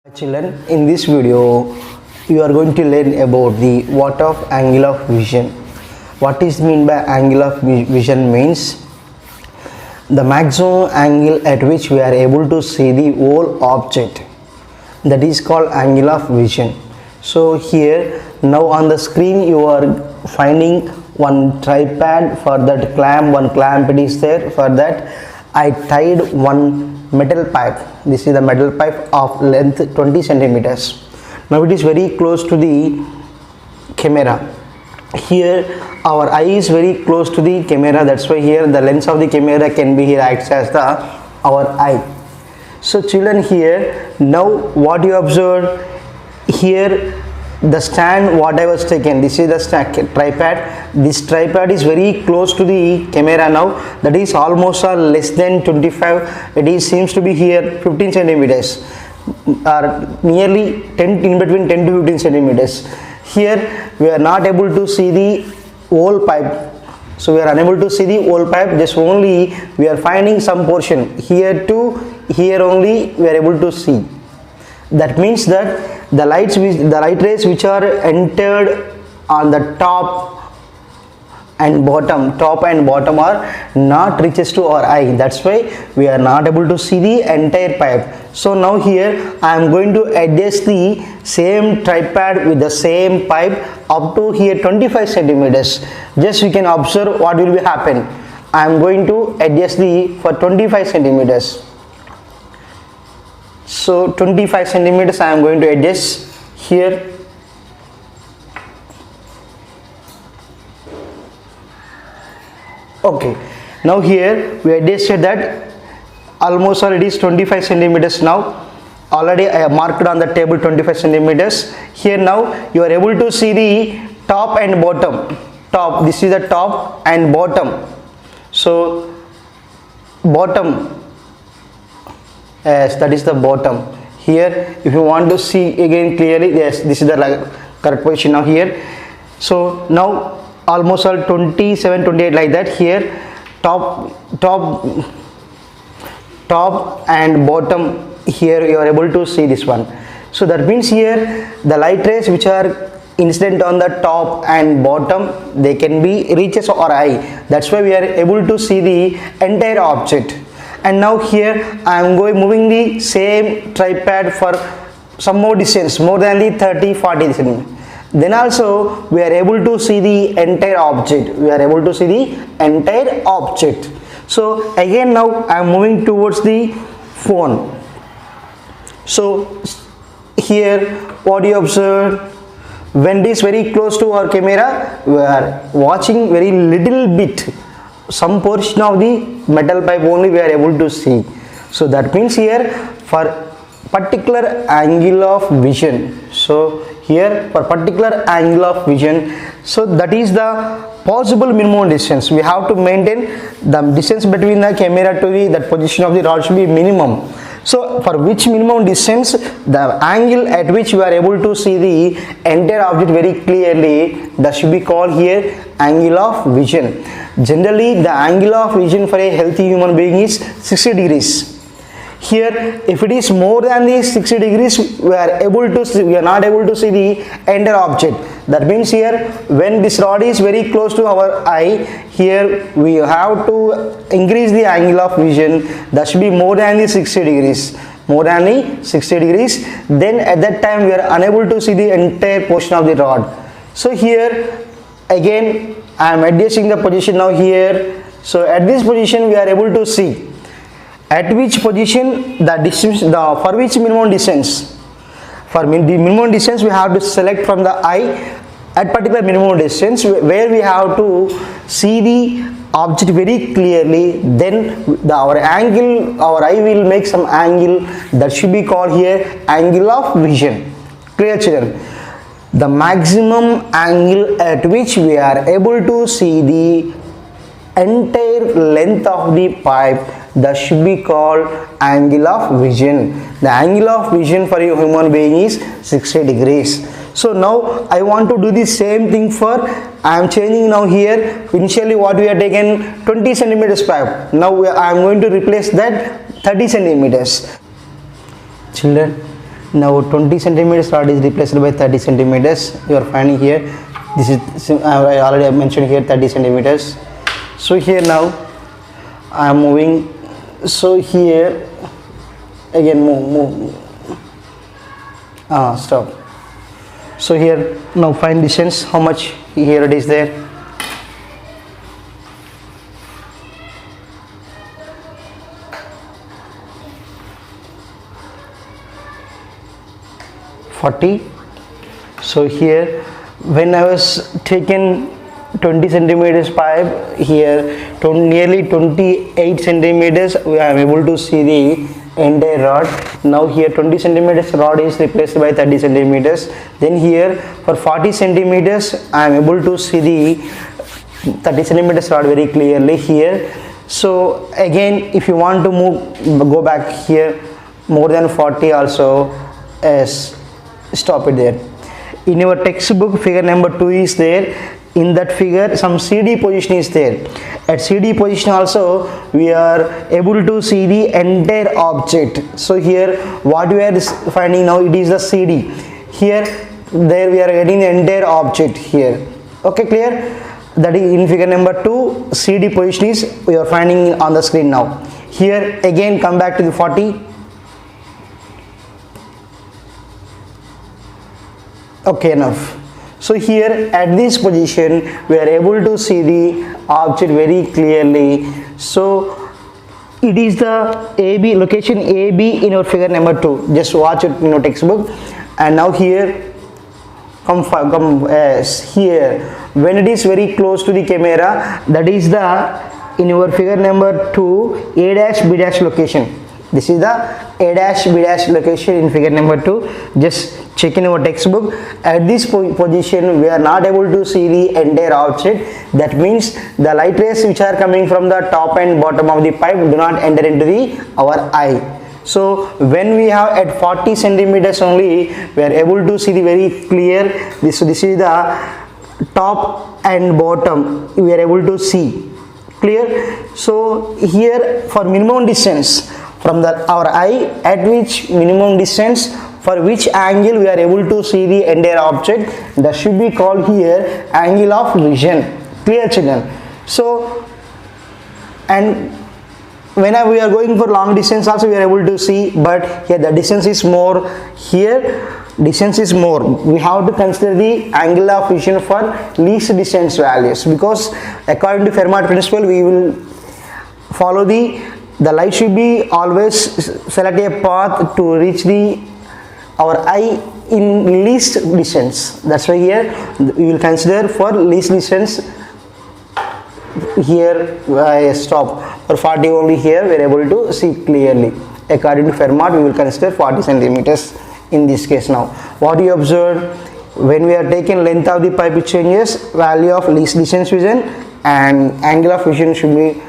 Children, in this video you are going to learn about the what of angle of vision. What is mean by angle of vision means the maximum angle at which we are able to see the whole object, that is called angle of vision. So here now on the screen you are finding one tripod. For that clamp, one clamp it is there. For that I tied one metal pipe. This is the metal pipe of length 20 centimeters. Now it is very close to the camera. Here our eye is very close to the camera, that's why here the lens of the camera can be here acts as the our eye. So children, here now what you observe here, the stand what I was taken, this is the tripod. This tripod is very close to the camera now, that is almost less than 25, it is seems to be here 15 centimeters or nearly 10, in between 10 to 15 centimeters. Here we are not able to see the whole pipe, so we are unable to see the whole pipe, just only we are finding some portion here to here only we are able to see. That means that the light rays which are entered on the top and bottom are not reaches to our eye, that's why we are not able to see the entire pipe. So now here I am going to adjust the same tripod with the same pipe up to here 25 centimeters. Just we can observe what will be happen. I am going to adjust the for 25 centimeters. So 25 centimeters I am going to adjust here. Okay, now here we adjusted that almost it is 25 centimeters now. Already I have marked on the table 25 centimeters. Here now you are able to see the top and bottom. Top, this is the top and bottom. So bottom, yes, that is the bottom. Here if you want to see again clearly, yes, this is the correct position now here. So now almost all 27 28 like that. Here top and bottom, here you are able to see this one. So that means here the light rays which are incident on the top and bottom, they can be reaches our eye, that's why we are able to see the entire object. And now here I am moving the same tripod for some more distance, more than the 30-40 centimeters. Then also we are able to see the entire object. So again now I am moving towards the phone. So here what you observe, when it is very close to our camera, we are watching very little bit, some portion of the metal pipe only we are able to see. So that means here for particular angle of vision, so here for particular angle of vision, so that is the possible minimum distance. We have to maintain the distance between the camera to the that position of the rod should be minimum. So for which minimum distance, the angle at which we are able to see the entire object very clearly, that should be called here angle of vision. Generally the angle of vision for a healthy human being is 60 degrees. Here if it is more than the 60 degrees, we are not able to see the entire object. That means here when this rod is very close to our eye, here we have to increase the angle of vision, that should be more than the 60 degrees. Then at that time we are unable to see the entire portion of the rod. So here again I am adjusting the position now here. So at this position we are able to see at which position the distance, for which minimum distance. For the minimum distance we have to select from the eye at particular minimum distance where we have to see the object very clearly. Then our eye will make some angle, that should be called here angle of vision. Clear children? The maximum angle at which we are able to see the entire length of the pipe, that should be called angle of vision. The angle of vision for a human being is 60 degrees. So now I want to do the same thing for, I am changing now here. Initially what we have taken 20 centimeters pipe, now I am going to replace that 30 centimeters. Children, Now 20 centimeters rod is replaced by 30 centimeters. You are finding here. This is I already have mentioned here 30 centimeters. So here now I am moving. So here again move. Stop. So here now find distance. How much here it is there? 40. So here when I was taken 20 centimeters pipe here to nearly 28 centimeters I am able to see the entire rod. Now here 20 centimeters rod is replaced by 30 centimeters. Then here for 40 centimeters I am able to see the 30 centimeters rod very clearly here. So again if you want to move, go back here more than 40 also, as stop it there. In your textbook figure number 2 is there. In that figure some CD position is there. At CD position also we are able to see the entire object. So here what we are finding now, it is the CD. Here there we are getting the entire object here. Okay, clear? That is in figure number 2 CD position is we are finding on the screen now. Here again come back to the 40. Okay, enough. So here at this position we are able to see the object very clearly. So it is the AB, location AB in your figure number 2. Just watch it in your textbook. And now here come here when it is very close to the camera, that is the in your figure number 2 A dash B dash location. This is the A dash B dash location in figure number 2. Just check in our textbook. At this position we are not able to see the entire object. That means the light rays which are coming from the top and bottom of the pipe do not enter into our eye. So when we have at 40 centimeters only we are able to see the very clear. This is the top and bottom we are able to see clear. So here for minimum distance from our eye, at which minimum distance for which angle we are able to see the entire object, that should be called here angle of vision. Clear, children? So and when we are going for long distance also we are able to see, but here the distance is more. Here distance is more. We have to consider the angle of vision for least distance values, because according to Fermat principle we will follow the light should be always select a path to reach our eye in least distance. That's why here we will consider for least distance. Here I stop for 40 only. Here we are able to see clearly. According to Fermat we will consider 40 centimeters in this case. Now what you observe, when we are taking length of the pipe, it changes, value of least distance vision and angle of vision should be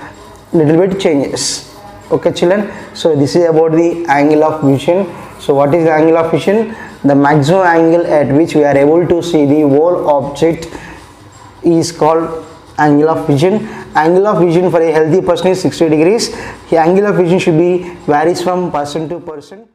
little bit changes. Okay, children? So this is about the angle of vision. So what is the angle of vision? The maximum angle at which we are able to see the whole object is called angle of vision. Angle of vision for a healthy person is 60 degrees. The angle of vision should be varies from person to person.